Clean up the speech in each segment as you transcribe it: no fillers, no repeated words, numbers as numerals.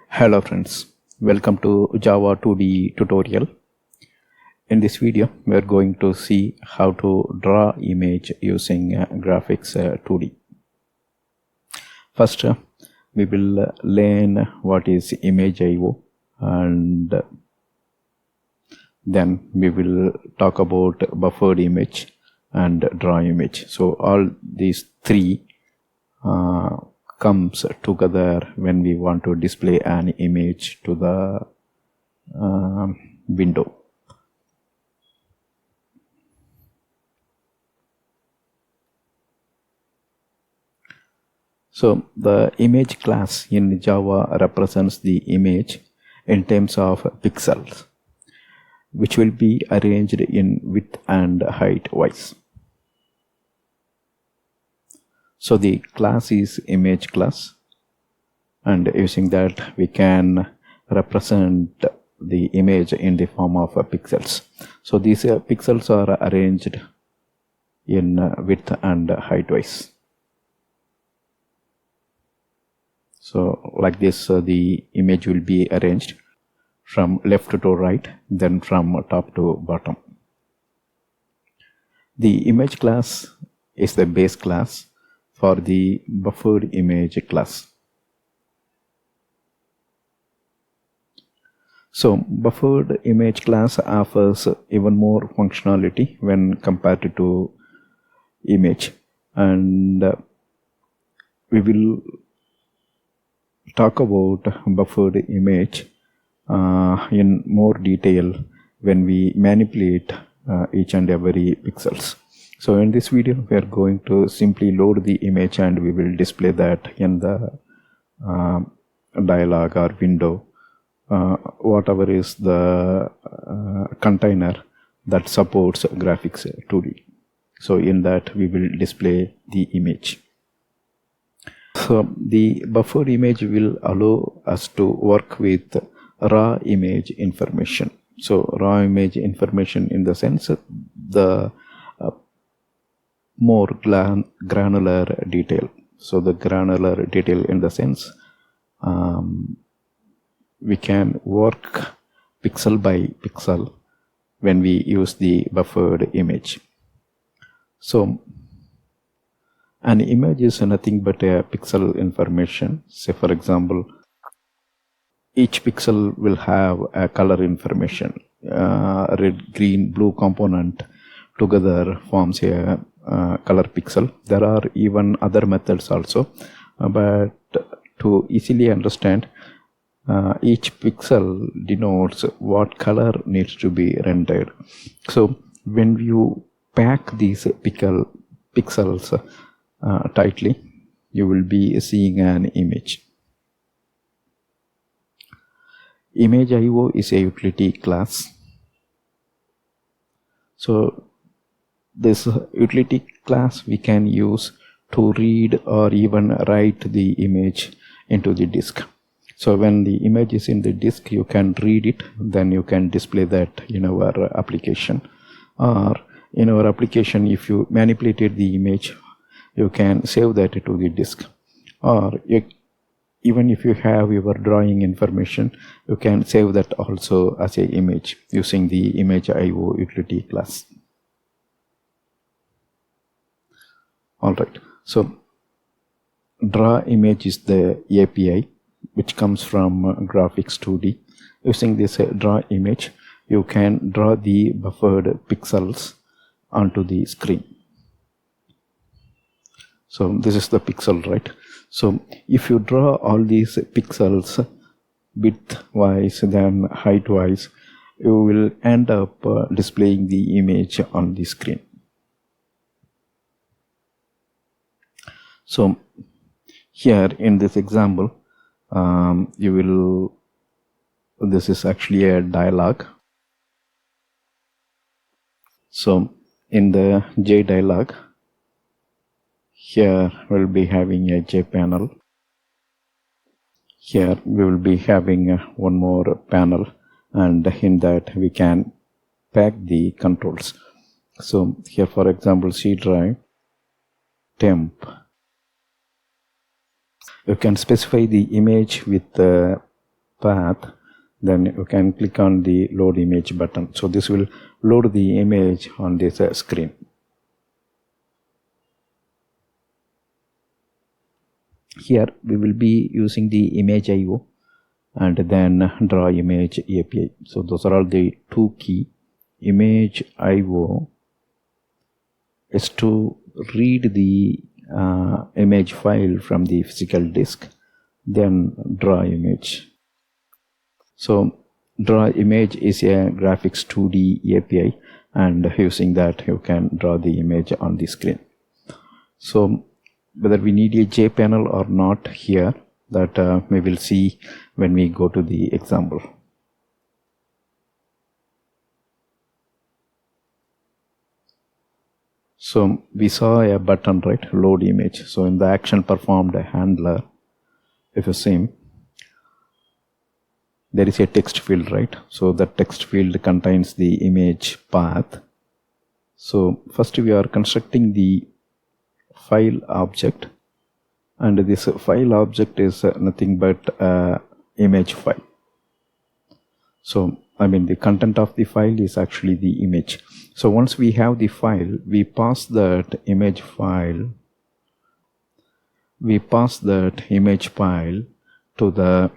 Hello friends, welcome to Java2D tutorial. In this video, we are going to see how to draw image using graphics 2D. First, we will learn what is ImageIO, and then we will talk about BufferedImage and drawImage. So all these three comes together when we want to display an image to the window. So the image class in Java represents the image in terms of pixels, which will be arranged in width and height wise. So the class is image class, and using that we can represent the image in the form of pixels. So these pixels are arranged in width and height wise. So like this, the image will be arranged from left to right, then from top to bottom. The image class is the base class for the BufferedImage class. So BufferedImage class offers even more functionality when compared to image, and we will talk about BufferedImage in more detail when we manipulate each and every pixels. So in this video, we are going to simply load the image and we will display that in the dialog or window, whatever is the container that supports graphics 2D. So in that we will display the image. So the buffered image will allow us to work with raw image information. So raw image information in the sense the more granular detail. So the granular detail in the sense we can work pixel by pixel when we use the buffered image. So an image is nothing but a pixel information. Say for example, each pixel will have a color information. Red, green, blue component together forms a color pixel. There are even other methods also, but to easily understand, each pixel denotes what color needs to be rendered. So when you pack these pixels tightly, you will be seeing an image. ImageIO is a utility class. So this utility class we can use to read or even write the image into the disk. So when the image is in the disk, you can read it, then you can display that in our application. Or in our application, if you manipulated the image, you can save that to the disk. Or even if you have your drawing information, you can save that also as an image using the ImageIO utility class. Alright, so drawImage is the API which comes from graphics 2D. Using this drawImage, you can draw the buffered pixels onto the screen. So this is the pixel, right? So if you draw all these pixels width wise then height wise, you will end up displaying the image on the screen. So here in this example, this is actually a dialog. So in the J dialog, here we'll be having a J panel. Here we will be having one more panel, and in that we can pack the controls. So here for example, C drive, temp, you can specify the image with path, then you can click on the load image button. So this will load the image on this screen. Here we will be using the ImageIO and then drawImage API. So those are all the two key. ImageIO is to read the image file from the physical disk, then drawImage. So drawImage is a Graphics2D API, and using that you can draw the image on the screen. So whether we need a JPanel or not here, that we will see when we go to the example. So we saw a button, right, load image. So in the action performed handler, if you see, there is a text field, right? So the text field contains the image path. So first we are constructing the file object, and this file object is nothing but image file. So I mean the content of the file is actually the image. So once we have the file, we pass that image file to the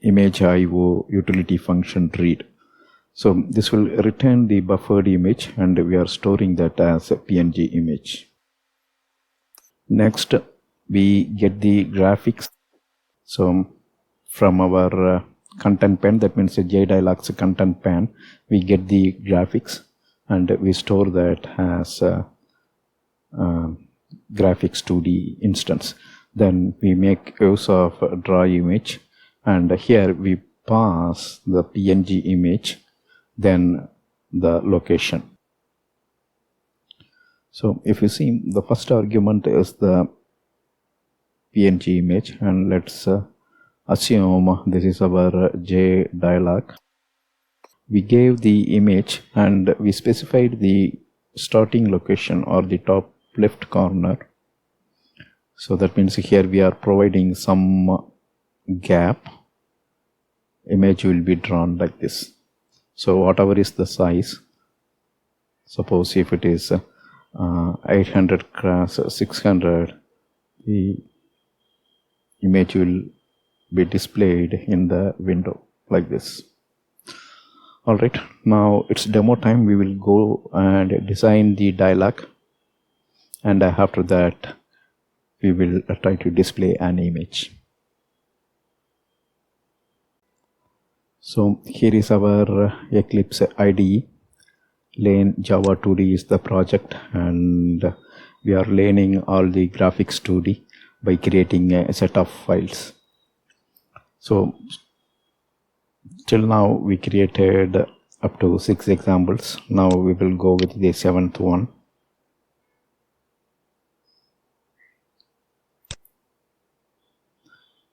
ImageIO utility function read. So this will return the buffered image, and we are storing that as a PNG image. Next we get the graphics. So from our content pane, that means a JDialog's content pane, we get the graphics and we store that as a Graphics2D instance. Then we make use of drawImage, and here we pass the PNG image, then the location. So if you see, the first argument is the PNG image, and let's assume this is our JDialog. We gave the image and we specified the starting location or the top left corner. So that means here we are providing some gap. Image will be drawn like this. So whatever is the size, suppose if it is 800 cross 600, the image will be displayed in the window like this. Alright, now it's demo time. We will go and design the dialog, and after that we will try to display an image. So here is our Eclipse IDE. Lane Java2D is the project, and we are laning all the Graphics2D by creating a set of files. So till now we created up to 6 examples. Now we will go with the 7th one.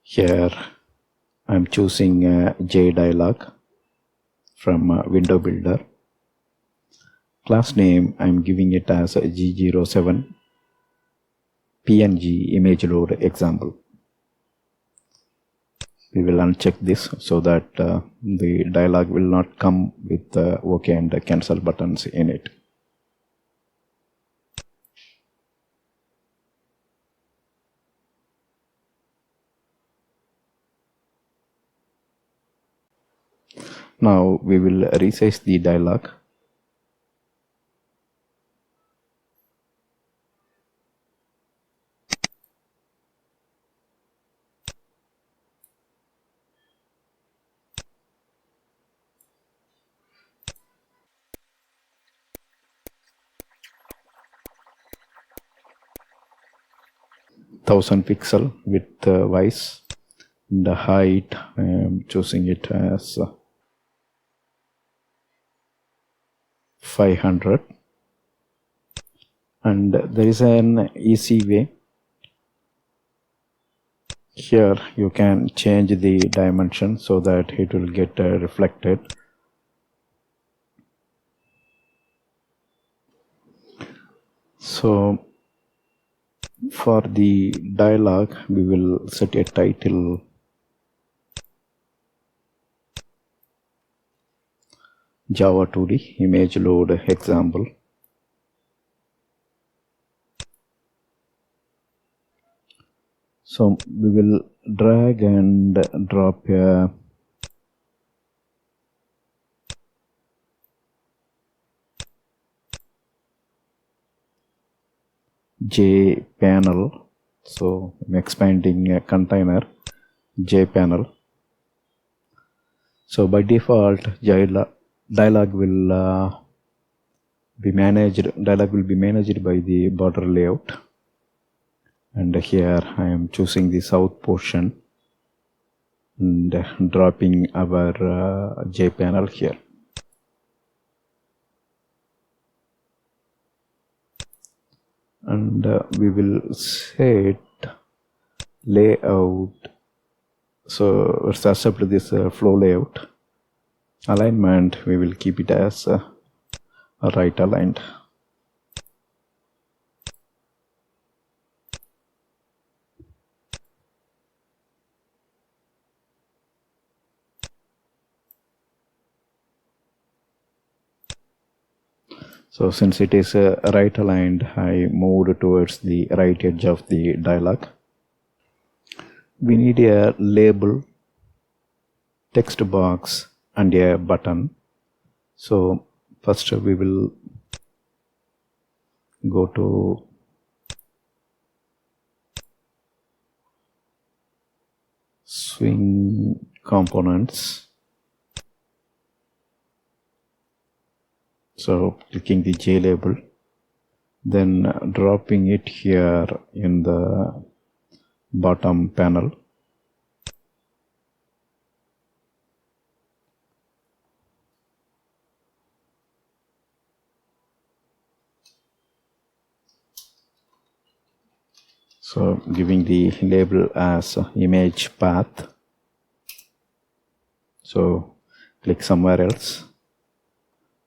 Here I am choosing JDialog from Window Builder. Class name I am giving it as G07 PNG image load example. We will uncheck this so that the dialog will not come with OK and cancel buttons in it. Now we will resize the dialog. Thousand pixel width wise. The height I am choosing it as 500, and there is an easy way. Here you can change the dimension so that it will get reflected. So for the dialog we will set a title Java2D image load example. So we will drag and drop a J panel. So I'm expanding a container J panel. So by default, dialog will be managed. Dialog will be managed by the border layout. And here I am choosing the south portion and dropping our J panel here. And we will set layout. So let's accept this flow layout. Alignment, we will keep it as right aligned. So since it is right aligned, I moved towards the right edge of the dialog. We need a label, text box and a button. So first we will go to swing components. So clicking the J label, then dropping it here in the bottom panel. So giving the label as image path. So click somewhere else.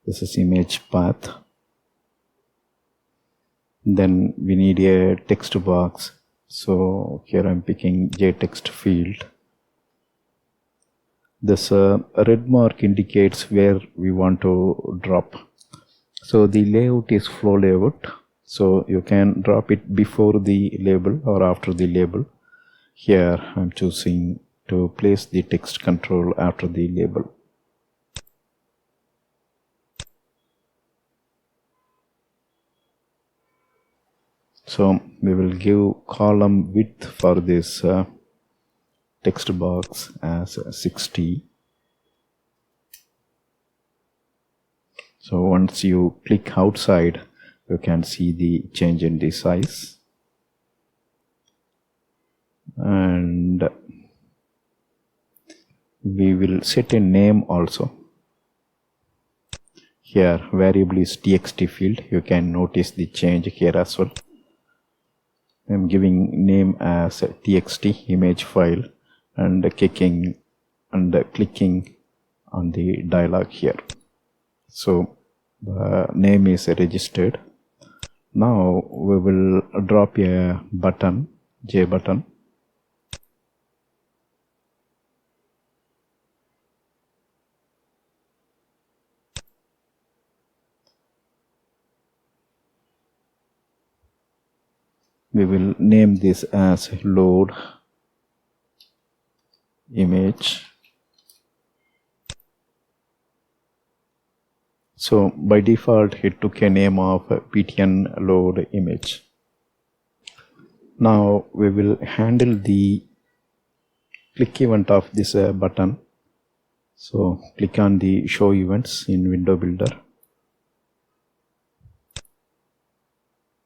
This is image path. Then we need a text box. So here I'm picking JText field. This red mark indicates where we want to drop. So the layout is flow layout. So you can drop it before the label or after the label. Here I'm choosing to place the text control after the label. So we will give column width for this text box as 60. So once you click outside, you can see the change in the size. And we will set a name also. Here variable is txt field. You can notice the change here as well. I'm giving name as txt image file and clicking on the dialog here. So the name is registered. Now we will drop a button, J button. We will name this as load image. So by default it took a name of ptn load image. Now we will handle the click event of this button. So click on the show events in window builder.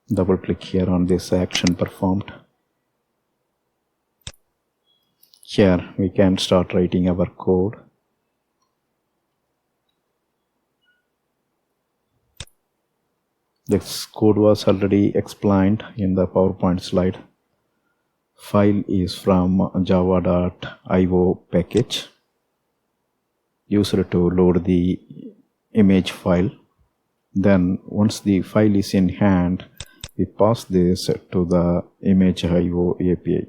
Double click here on this action performed. Here we can start writing our code. This code was already explained in the PowerPoint slide. File is from Java.io package used to load the image file. Then once the file is in hand, we pass this to the ImageIO API.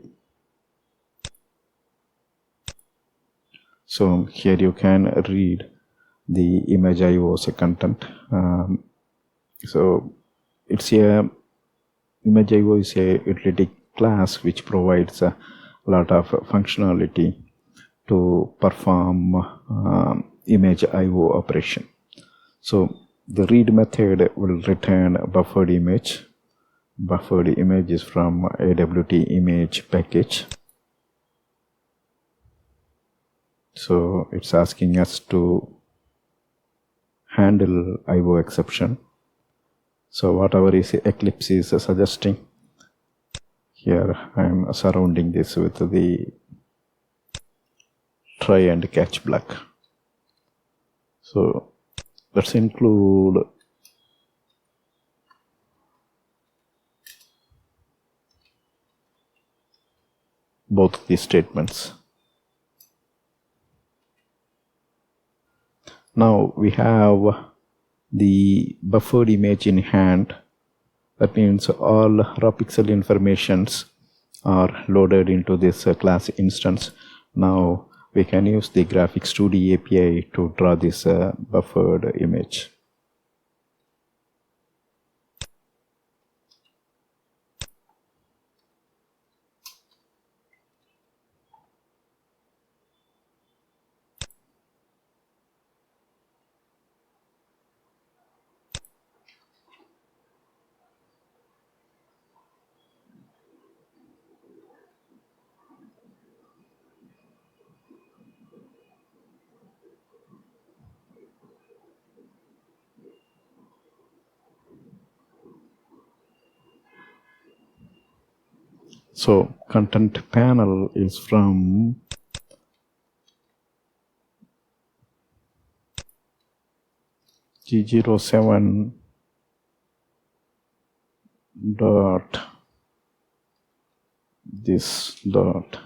So here you can read the ImageIO content. So it's a ImageIO is a utility class which provides a lot of functionality to perform ImageIO operation. So the read method will return buffered image. Buffered image is from AWT image package. So it's asking us to handle IO exception. So whatever is Eclipse is suggesting, here I am surrounding this with the try and catch block. So let's include both these statements. Now we have the buffered image in hand. That means all raw pixel informations are loaded into this class instance. Now we can use the Graphics2D API to draw this buffered image. So content panel is from G07 dot this dot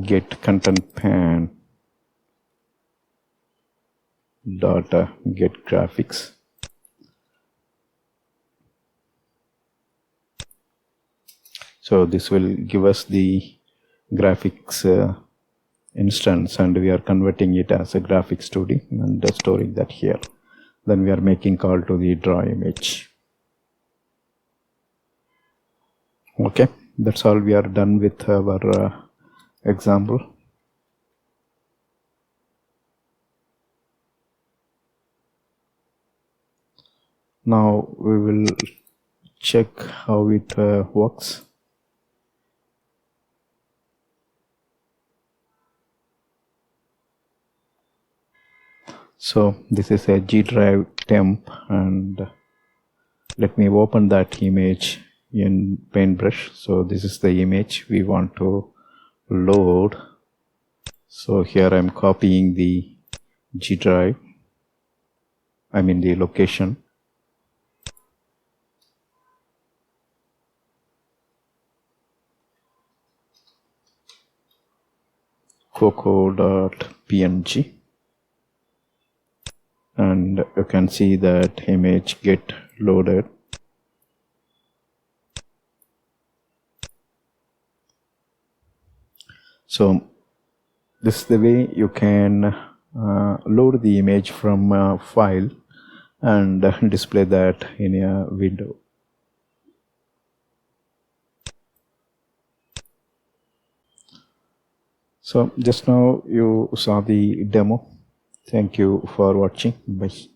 get content pan dot get graphics. So this will give us the graphics instance, and we are converting it as a Graphics2D and storing that here. Then we are making call to the drawImage. Okay, that's all. We are done with our example. Now we will check how it works. So this is a G drive temp, and let me open that image in Paintbrush. So this is the image we want to load. So here I'm copying the G drive, I mean the location. coco.png, and you can see that image get loaded. So this is the way you can load the image from a file and display that in a window. So just now you saw the demo. Thank you for watching. Bye.